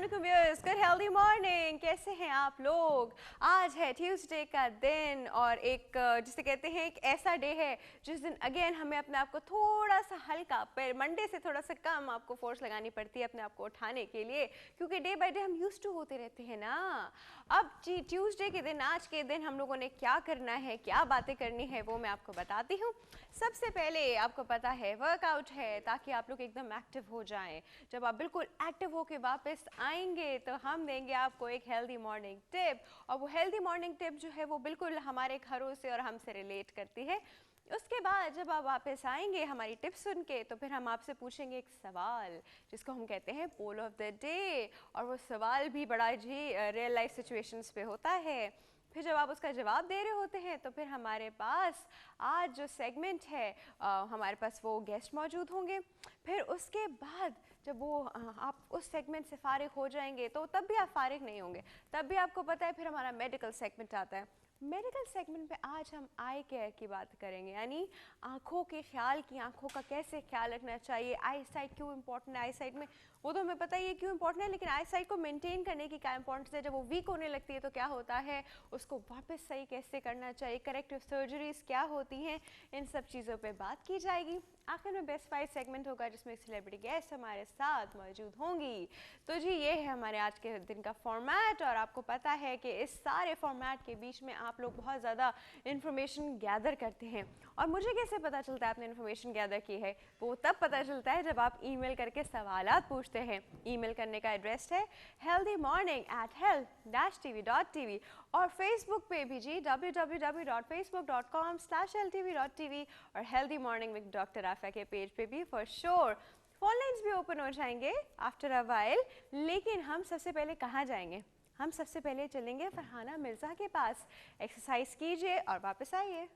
वालेकुम viewers, good healthy morning. कैसे हैं आप लोग? आज है ट्यूसडे का दिन और एक जिसे कहते हैं एक ऐसा डे है जिस दिन अगेन हमें अपने आप को थोड़ा सा हल्का, पर मंडे से थोड़ा सा कम आपको फोर्स लगानी पड़ती है अपने आप को उठाने के लिए, क्योंकि डे बाय डे हम यूज्ड टू होते रहते हैं ना। अब जी ट्यूसडे के दिन, आज के दिन हम लोगों ने क्या करना है, क्या बातें करनी है, वो मैं आपको बताती हूँ। सबसे पहले आपको पता है वर्कआउट है, ताकि आप लोग एकदम एक्टिव हो जाएं। जब आप बिल्कुल एक्टिव होके वापस आएंगे तो हम देंगे आपको एक हेल्दी मॉर्निंग टिप, और वो हेल्दी मॉर्निंग टिप जो है वो बिल्कुल हमारे घरों से और हमसे रिलेट करती है। उसके बाद जब आप वापस आएंगे हमारी टिप्स सुन के, तो फिर हम आपसे पूछेंगे एक सवाल जिसको हम कहते हैं पोल ऑफ द डे, और वो सवाल भी बड़ा जी रियल लाइफ सिचुएशंस पे होता है। फिर जब आप उसका जवाब दे रहे होते हैं तो फिर हमारे पास आज जो सेगमेंट है हमारे पास वो गेस्ट मौजूद होंगे। फिर उसके बाद जब वो आप उस सेगमेंट से फारिग हो जाएंगे, तो तब भी आप फारिग नहीं होंगे, तब भी आपको पता है फिर हमारा मेडिकल सेगमेंट आता है। मेडिकल सेगमेंट पे आज हम आई केयर की बात करेंगे, यानी आँखों के ख्याल की, आँखों का कैसे ख्याल रखना चाहिए, आई साइट क्यों इंपॉर्टेंट है। आई साइट में वो तो हमें पता ही है क्यों इंपॉर्टेंट है, लेकिन आई साइट को मेंटेन करने की क्या इंपॉर्टेंस है। जब वो वीक होने लगती है तो क्या होता है, उसको वापस सही कैसे करना चाहिए, करेक्टिव सर्जरीज क्या होती हैं, इन सब चीज़ों पे बात की जाएगी। आखिर में बेस्ट फाइव सेगमेंट होगा जिसमें सेलिब्रिटी गेस्ट हमारे साथ मौजूद होंगी। तो जी ये है हमारे आज के दिन का फॉर्मेट, और आपको पता है कि इस सारे फॉर्मेट के बीच में आप लोग बहुत ज़्यादा इन्फॉर्मेशन गैदर करते हैं। और मुझे कैसे पता चलता है आपने इन्फॉर्मेशन गैदर की है, वो तब पता चलता है जब आप ईमेल करके सवालात पूछते हैं। ईमेल करने का एड्रेस है healthymorning@health-tv.tv, और फेसबुक पे भी जी www.facebook.com/healthtv.tv, और हेल्दी मॉर्निंग विद डॉक्टर आफा के पेज पे भी फॉर श्योर फोन लाइन्स भी ओपन हो जाएंगे आफ्टर अ वाइल। लेकिन हम सबसे पहले कहाँ जाएंगे? हम सबसे पहले चलेंगे फरहाना मिर्ज़ा के पास। एक्सरसाइज कीजिए और वापस आइए।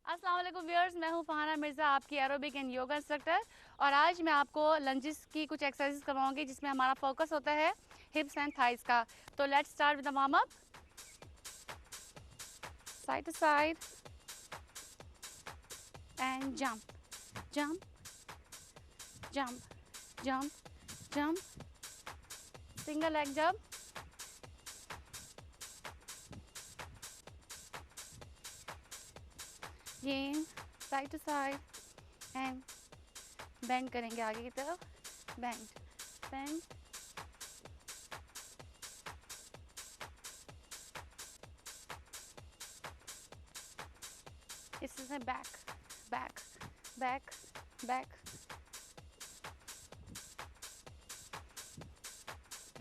अस्सलाम वालेकुम व्यूअर्स, मैं हूं फरहाना मिर्ज़ा, आपकी एरोबिक एंड योगा इंस्ट्रक्टर। और आज मैं आपको लंजेस की कुछ एक्सरसाइज करवाऊंगी जिसमें हमारा फोकस होता है हिप्स एंड थाइज का। तो let's start with the warm up. Side to side and jump jump jump jump jump, single leg jump, ये side to side and bend करेंगे आगे की तरफ, बेंड बेंड, इससे back back back back,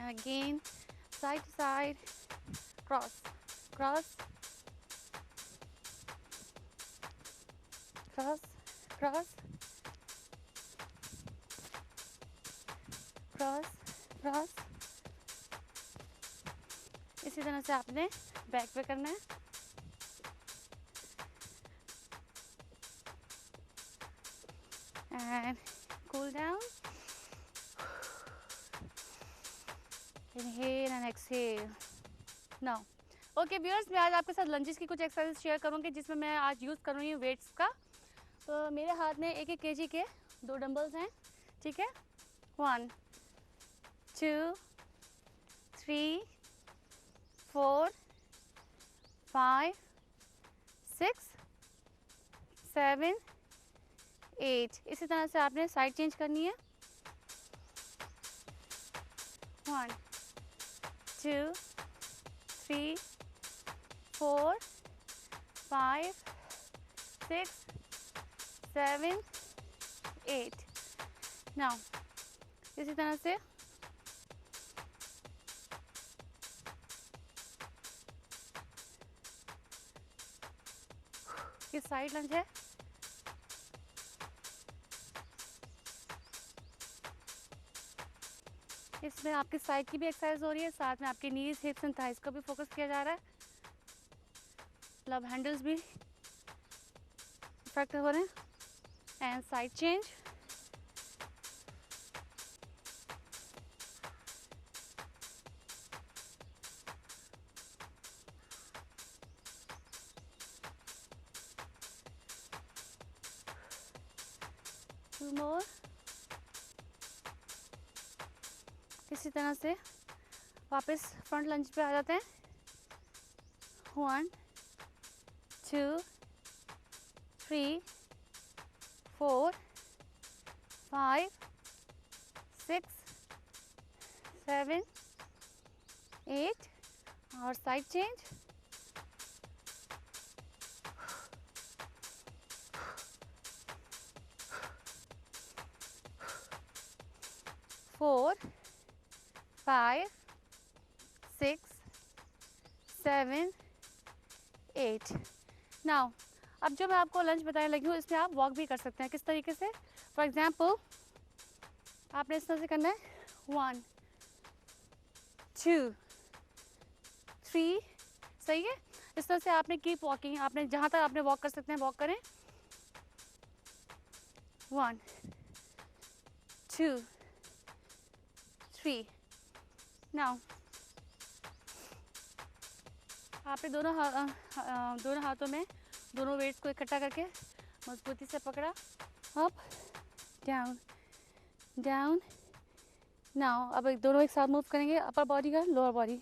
and again side to side, cross cross cross cross cross cross। इसी तरह से आपने बैक पे करना है। And cool down, inhale and exhale. Now okay viewers, मैं आज आपके साथ लंजेस की कुछ एक्सरसाइज शेयर करूंगी जिसमें मैं आज यूज़ कर रही हूँ वेट्स का। तो मेरे हाथ में 1-1 kg के 2 डंबल्स हैं, ठीक है। 1 2 3 4 5 6 7 8। इसी तरह से आपने साइड चेंज करनी है। 1 2 3 4 5 6 7 8। नाउ इसी तरह से ये साइड लंज है। इसमें आपकी साइड की भी एक्सरसाइज हो रही है, साथ में आपके नीज, हिप्स एंड थाइज का भी फोकस किया जा रहा है। लव हैंडल्स भी इफेक्टिव हो रहे हैं। एंड साइड चेंज, टू मोर, इसी तरह से वापस फ्रंट लंज पे आ जाते हैं। 1 2 3 4 5 6 7 8 और साइड चेंज। 4 5 6 7 8। नाउ अब जो मैं आपको लंच बताने लगी हूँ इसमें आप वॉक भी कर सकते हैं। किस तरीके से? फॉर एग्जाम्पल आपने इस तरह से करना है 1 2 3, सही है। इस तरह से आपने कीप वॉकिंग, आपने जहाँ तक आपने वॉक कर सकते हैं वॉक करें। 1 2 3। नाउ आपने दोनों हाथों में दोनों वेट्स को इकट्ठा करके मजबूती से पकड़ा। Up down down. नाउ अब दोनों एक साथ मूव करेंगे, अपर बॉडी का lower body.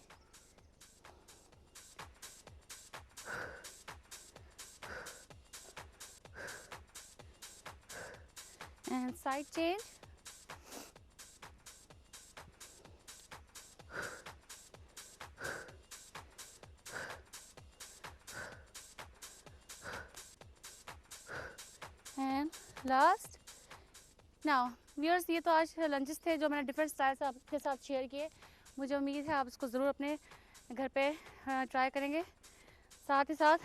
And side change. And last. Now viewers, ये तो आज लंचेस थे जो मैंने डिफरेंट स्टाइल से आपके साथ शेयर किए। मुझे उम्मीद है आप इसको ज़रूर अपने घर पे ट्राई करेंगे। साथ ही साथ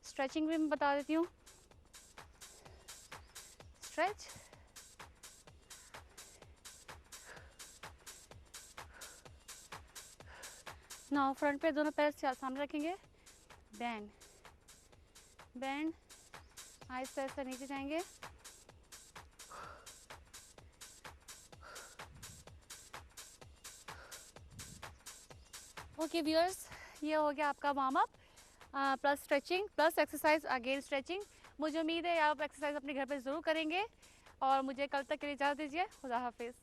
स्ट्रेचिंग भी मैं बता देती हूँ। स्ट्रेच, नाउ फ्रंट पे दोनों पैर सामने रखेंगे। बैंड बैंड, आहिस्ता आहिस्ता नीचे जाएंगे। ओके व्यूअर्स, ये हो गया आपका warm up plus stretching plus exercise again stretching. मुझे उम्मीद है आप एक्सरसाइज अपने घर पे ज़रूर करेंगे और मुझे कल तक के लिए इजाज़त दीजिए। खुदा हाफिज़।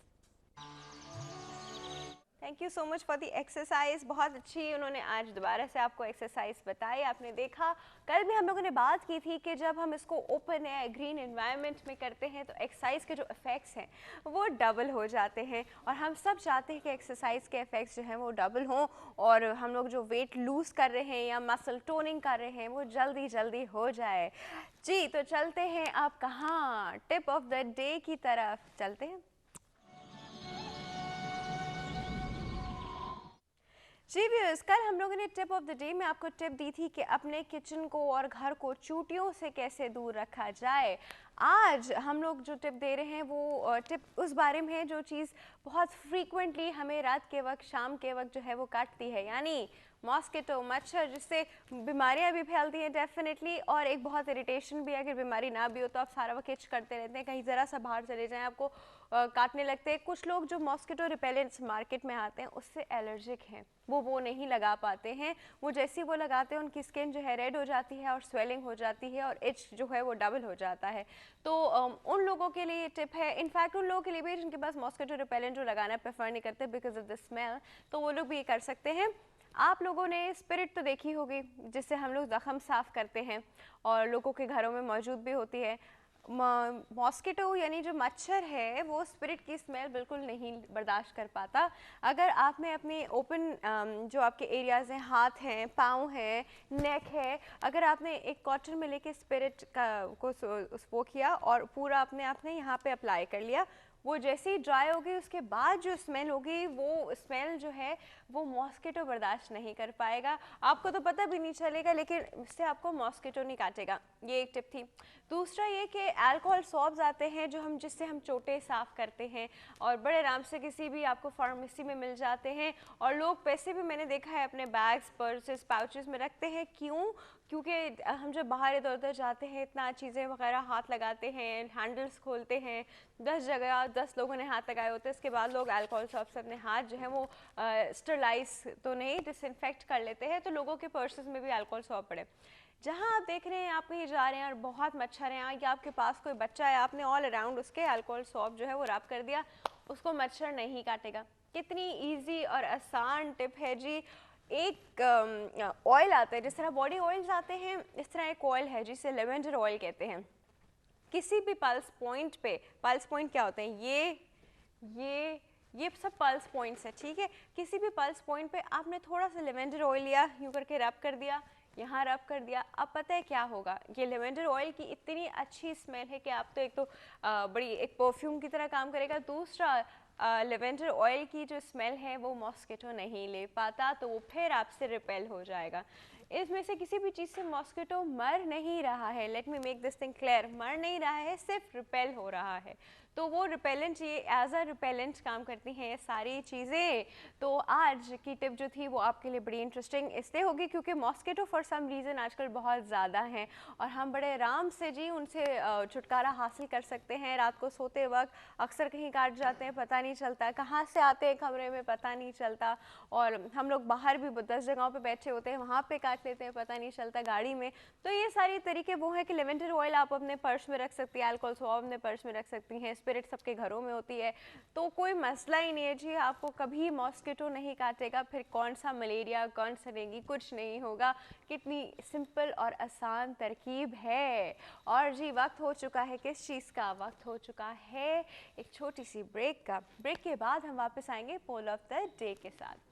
Thank you so much for the exercise. बहुत अच्छी उन्होंने आज दोबारा से आपको एक्सरसाइज बताई। आपने देखा कल भी हम लोगों ने बात की थी कि जब हम इसको ओपन एयर ग्रीन एनवायरनमेंट में करते हैं तो एक्सरसाइज के जो इफ़ेक्ट्स हैं वो डबल हो जाते हैं, और हम सब चाहते हैं कि एक्सरसाइज के इफ़ेक्ट्स जो हैं वो डबल हों और हम लोग जो वेट लूज़ कर रहे हैं या मसल टोनिंग कर रहे हैं वो जल्दी जल्दी हो जाए। जी तो चलते हैं आप कहाँ, टिप ऑफ द डे की तरफ चलते हैं। जी व्यूअर्स, कल हम लोगों ने टिप ऑफ द डे में आपको टिप दी थी कि अपने किचन को और घर को चूटियों से कैसे दूर रखा जाए। आज हम लोग जो टिप दे रहे हैं वो टिप उस बारे में है जो चीज़ बहुत फ्रीक्वेंटली हमें रात के वक्त शाम के वक्त जो है वो काटती है, यानी मॉस्किटो, मच्छर, जिससे बीमारियां भी फैलती हैं डेफिनेटली, और एक बहुत इरिटेशन भी है। अगर बीमारी ना भी हो तो आप सारा वक्त इच करते रहते हैं, कहीं ज़रा सा बाहर चले जाएं आपको काटने लगते हैं। कुछ लोग जो मॉस्किटो रिपेलेंट्स मार्केट में आते हैं उससे एलर्जिक हैं, वो नहीं लगा पाते हैं। वो जैसे ही वो लगाते हैं उनकी स्किन जो है रेड हो जाती है और स्वेलिंग हो जाती है और इच जो है वो डबल हो जाता है। तो उन लोगों के लिए टिप है, इनफैक्ट उन लोगों के लिए भी जिनके पास मॉस्किटो रिपेलेंट जो लगाना प्रेफर नहीं करते बिकॉज ऑफ द स्मेल, तो वो लोग भी ये कर सकते हैं। आप लोगों ने स्पिरिट तो देखी होगी जिससे हम लोग ज़ख्म साफ़ करते हैं और लोगों के घरों में मौजूद भी होती है। मॉस्किटो यानी जो मच्छर है वो स्पिरिट की स्मेल बिल्कुल नहीं बर्दाश्त कर पाता। अगर आप में अपने ओपन जो आपके एरियाज़ हैं, हाथ हैं, पाँव हैं, नेक है, अगर आपने एक कॉटन में लेके स्पिरिट को वो किया और पूरा अपने आपने यहाँ पे अप्लाई कर लिया, वो जैसे ही ड्राई होगी उसके बाद जो स्मेल होगी वो स्मेल जो है वो मॉस्किटो बर्दाश्त नहीं कर पाएगा। आपको तो पता भी नहीं चलेगा लेकिन इससे आपको मॉस्किटो नहीं काटेगा। ये एक टिप थी। दूसरा ये कि अल्कोहल सॉब्स आते हैं जो हम जिससे हम चोटें साफ़ करते हैं और बड़े आराम से किसी भी आपको फार्मेसी में मिल जाते हैं, और लोग पैसे भी मैंने देखा है अपने बैग्स, पर्सेस, पाउचेस में रखते हैं। क्योंकि हम जब बाहर इधर उधर जाते हैं इतना चीज़ें वगैरह हाथ लगाते हैं, हैंडल्स खोलते हैं, 10 जगह 10 लोगों ने हाथ लगाए होते हैं, इसके बाद लोग अल्कोहल सॉब से अपने हाथ जो है वो स्टरलाइज तो नहीं डिसइंफेक्ट कर लेते हैं, तो लोगों के पर्सेस में भी अल्कोहल सॉब पड़े। जहाँ आप देख रहे हैं आप कहीं जा रहे हैं और बहुत मच्छर हैं या आपके पास कोई बच्चा है, आपने ऑल अराउंड उसके अल्कोहल सॉब जो है वो रब कर दिया, उसको मच्छर नहीं काटेगा। कितनी इजी और आसान टिप है जी। एक ऑयल आता है, जिस तरह बॉडी ऑयल्स आते हैं इस तरह एक ऑयल है जिसे लेवेंडर ऑयल कहते हैं। किसी भी पल्स पॉइंट पे, पल्स पॉइंट क्या होते हैं, ये सब पल्स पॉइंट्स है, ठीक है। किसी भी पल्स पॉइंट पे आपने थोड़ा सा लेवेंडर ऑयल लिया, यूँ करके रब कर दिया, यहाँ रब कर दिया। अब पता है क्या होगा, ये लेवेंडर ऑयल की इतनी अच्छी स्मेल है कि आप तो एक तो बड़ी एक परफ्यूम की तरह काम करेगा, दूसरा लेवेंडर ऑयल की जो स्मेल है वो मॉस्किटो नहीं ले पाता, तो वो फिर आपसे रिपेल हो जाएगा। इसमें से किसी भी चीज़ से मॉस्किटो मर नहीं रहा है, let me make this thing clear, मर नहीं रहा है, सिर्फ रिपेल हो रहा है। तो वो रिपेलेंट, ये एज अ रिपेलेंट काम करती हैं ये सारी चीज़ें। तो आज की टिप जो थी वो आपके लिए बड़ी इंटरेस्टिंग इसलिए होगी क्योंकि मॉस्किटो फॉर सम रीज़न आजकल बहुत ज़्यादा हैं और हम बड़े आराम से जी उनसे छुटकारा हासिल कर सकते हैं। रात को सोते वक्त अक्सर कहीं काट जाते हैं, पता नहीं चलता, कहाँ से आते हैं कमरे में पता नहीं चलता, और हम लोग बाहर भी 10 जगहों पे बैठे होते हैं, वहाँ पे काट लेते हैं, पता नहीं चलता, गाड़ी में। तो ये सारी तरीके वो है कि लेवेंडर ऑयल आप अपने पर्स में रख सकती हैं, अल्कोहल स्वाब अपने पर्स में रख सकती हैं, स्पिरिट सबके घरों में होती है, तो कोई मसला ही नहीं है जी। आपको कभी मॉस्किटो नहीं काटेगा, फिर कौन सा मलेरिया, कौन सा डेंगू, कुछ नहीं होगा। कितनी सिंपल और आसान तरकीब है। और जी वक्त हो चुका है किस चीज़ का, वक्त हो चुका है एक छोटी सी ब्रेक का। ब्रेक के बाद हम वापस आएंगे पोल ऑफ द डे के साथ।